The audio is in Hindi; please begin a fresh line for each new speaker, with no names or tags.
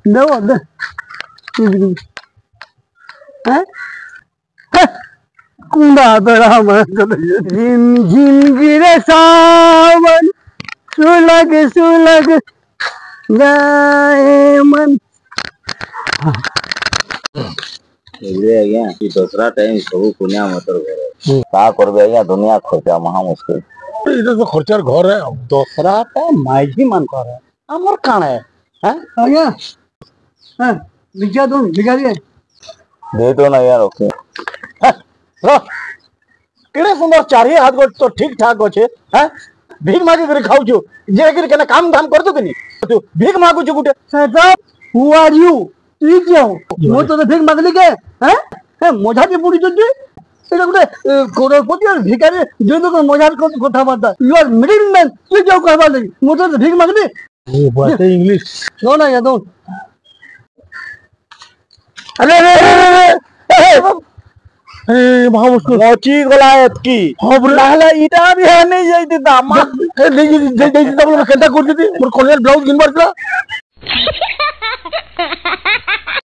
দেবো দে হ্যাঁ कुंडा बड़ा मत झिम झिम गिरे सावन सुलग सुलग जाए मन
आज्ञा दसरा टाइम सब कुनिया मतर घर का करबे आज्ञा दुनिया खर्चा महा मुश्किल
इधर तो खर्चार घर है दसरा टा माइझी मान कर है हमर कान है हैं
आया हां भिजा दो भिजा दे
दो ना यार ओके
रो केड़े सुंदर चारि हाथ गोट तो ठीक ठाक होछे हैं भीख मागे कर खाऊ छु जे कर केना काम धाम करतो कि तू भीख मागू छु गुटे
साहब हु आर यू तू क्यों मो तो भीख मागली के हैं मजा भी पूरी जदी এটা গুটে কোরপতি আর ভিখারি দুই দুটো মজার কথা বার্তা ইউ আর মিডল ম্যান তুই কেউ কহবা লাগি মো তো ভিক মাগবি
ओ बात इंग्लिश
नो ना या दो
अरे अरे ए महा मुश्किल
मोची गला की
होबरे
लाला इटा भी है नहीं जाईते दामा
दे केंटा कर दीदी मोर कॉलेज ब्लाउज गिन बार